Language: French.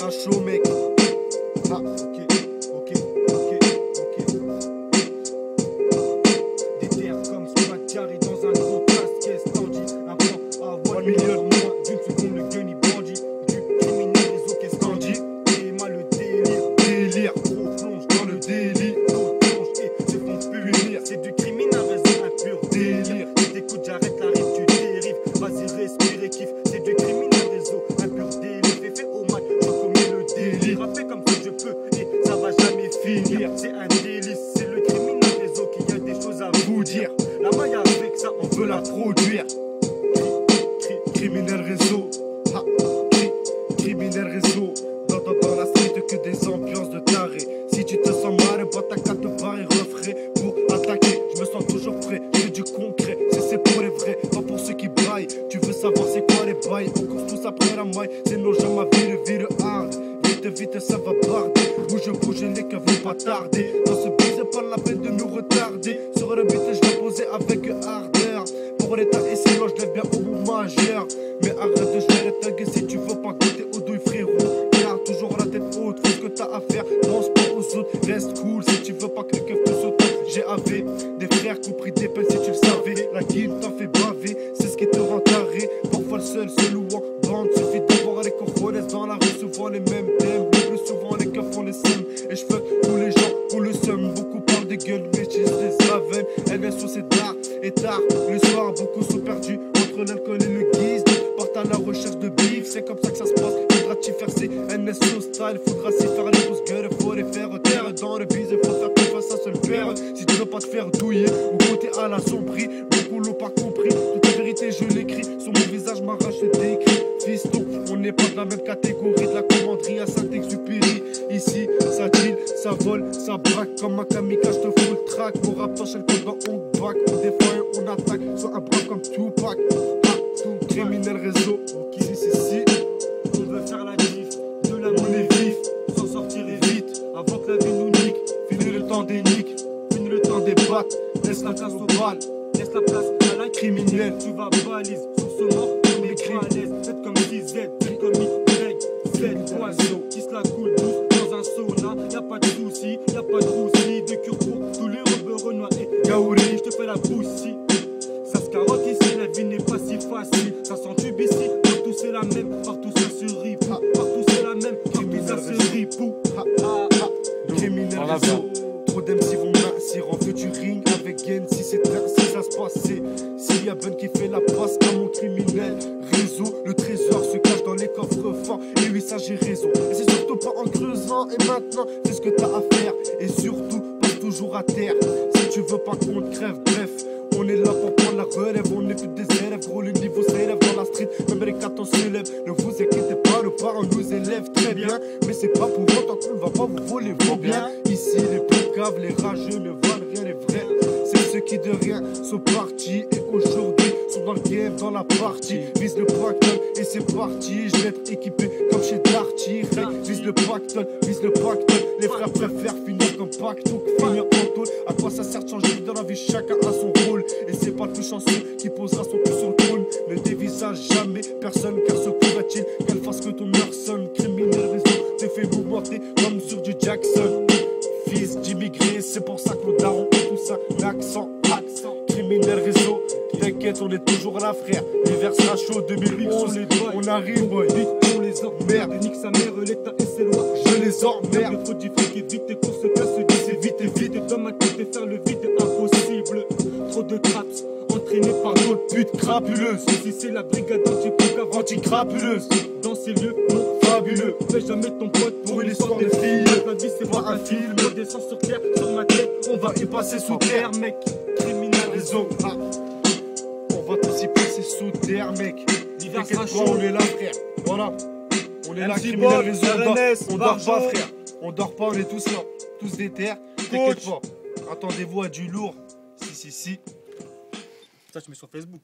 sera chaud, mec. Ah, ok. Des terres comme Spaghetti dans un gros casque, standy. Un plan à avoir le million moins d'une seconde, le gun il bandit. Du criminel réseau qu'est standy. Et mal le délire. Gros plonge dans le délit. Gros plonge et se font punir. C'est du criminel réseau, un pur délire. Si t'écoutes, j'arrête la rime, tu dérives. Vas-y, respire et kiffe. C'est du criminel réseau, un pur délire. Fait au mat, je commets le délire. Rapper comme ça je peux et ça va jamais finir. C'est un délice, c'est le criminel réseau qui a des choses à vous dire. La maille avec ça, on veut la produire. Criminel réseau, ha, criminel réseau. Dans la street que des ambiances de taré. Si tu te sens mal, bah t'as qu'à te barrer, refrais pour attaquer. Je me sens toujours prêt, j'ai du concret. C'est pour les vrais, pas pour ceux qui braillent. Tu veux savoir c'est quoi les bails? On court tous après la maille, c'est nos gens ma ville hard. Vite, ça va barder. Bouge, les keufs vont pas tarder. Dans ce bise, pas la peine de nous retarder. Sur le beat, je vais poser avec ardeur. Pour l'état et sinon, je lève bien au bout majeur. Mais arrête de jouer les thugs si tu veux pas goûter aux douilles, frérot. Garde toujours la tête haute, fais ce que t'as à faire. Pense pas aux autres, reste cool si tu veux pas que les keufs te sautent. J'ai AV, des frères qui ont pris des peines si tu le savais. La guilde t'en fait baver, c'est ce qui te rend taré. Parfois le seul se louant, bande, suffit de voir les cojones dans la rue, souvent les mêmes thèmes. Le plus souvent les keufs font les seums. Et je fuck tous les gens pour le seum. Beaucoup parlent des gueules, mais je les aveugle. Elle vient sur ses dards et tard. Le soir, beaucoup sont perdus entre l'alcool et le guise. Partent à la recherche de bif, c'est comme ça que ça se passe. Faudra t'y faire ces NSO style, faudra s'y faire les grosses gueules. Faut les faire taire dans le bise, faut faire que face à se le faire. Si tu veux pas te faire douiller ou côté à la sombrie, beaucoup l'ont pas compris. Toute la vérité, je l'écris. Sur mon visage, m'arrache des écrits. Fiston, on n'est pas de la même catégorie de la commanderie à Saint-Exupéry. Ici, ça deal, ça vole, ça braque comme un kamikaze, je te fous le track. Mon rap t'enchaîne comme dans on back, on défend et on attaque. Soit un bras comme Tupac. Criminel réseau, si. On veut faire la diff, de la monnaie vif, s'en sortir et vite, avant que la vie nous nique. Fini le temps des nicks, fini le temps des battes. Laisse la place aux balles, laisse la place à la criminelle. Tu vas balise, sur ce mort, on est à l'aise. Faites comme Z, faites comme Y, faites oiseau, qui se la coule douce dans un sauna. Y'a pas de soucis, y'a pas de roussi, de cure pour tous les rebeux renois et Gaouri, je te fais la boussie. Ça se carotte ici, la vie n'est pas si facile. Ça s'entube ici, partout c'est la même, partout ça se ripou. Partout c'est la même, partout ça se ripou. Criminel réseau, trop d'MC vont mincir en featuring avec Gain. Si c'est ainsi ça se passait, s'il y a Ben qui fait la passe à mon criminel réseau, le trésor se cache dans les coffres forts. Et oui, ça j'ai raison. Et c'est surtout pas en creusant. Et maintenant, c'est ce que t'as à faire. Et surtout, passe toujours à terre. Si tu veux pas qu'on te crève, bref. On est là pour prendre la relève, on n'est plus des élèves, gros le niveau s'élève dans la street, même les cartons se lèvent. Ne vous inquiétez pas, nos parents nous élèvent très bien, mais c'est pas pour autant qu'on ne va pas vous voler vos biens. Ici les poucaves, les rageux ne valent rien, les vrais, c'est ceux qui de rien sont partis et aujourd'hui sont dans le game, dans la partie. Vise le pactole et c'est parti, je vais être équipé comme chez Darty. Vise le pactole, les frères préfèrent finir comme pactole que finir en tôle. À quoi ça sert de changer dans la vie, chacun a son rôle. Et c'est pas le plus chanceux qui posera son cul sur le trône. Ne dévisage jamais personne, car se pourrait-il qu'elle fasse que ton heure sonne. Criminel réseau, t'es fait mouvementé comme sur du Jackson. Fils d'immigré, c'est pour ça que nos darons ont tous un accent. Criminel réseau, t'inquiète, on est toujours là, frère. L'hiver sera chaud, 2008 sur les doigts. On arrive, boy, vite, on les emmerde. Nique sa mère, l'état et ses lois. Je les emmerde. Il faut du fric et vite, et qu'on se casse, c'est vite et vite. Et dans ma tête, et faire le vide est impossible. Trop de traps, entraînés par d'autres putes crapuleuses. Ici, c'est la brigade anti-crapuleuse. Dans ces lieux, non fabuleux. Fais jamais ton pote pour une histoire de filles. La vie, c'est pas un film. On descend sur terre, sur ma tête, on va y passer sous terre, mec. Criminel réseau, on va tous y passer sous terre, mec. T'inquiète pas, on est là, frère. Voilà, on est là, criminel réseau. On dort pas, frère. On dort pas, on est tous là. Tous des terres. T'inquiète pas. Attendez-vous à du lourd. Si. Ça, je mets sur Facebook.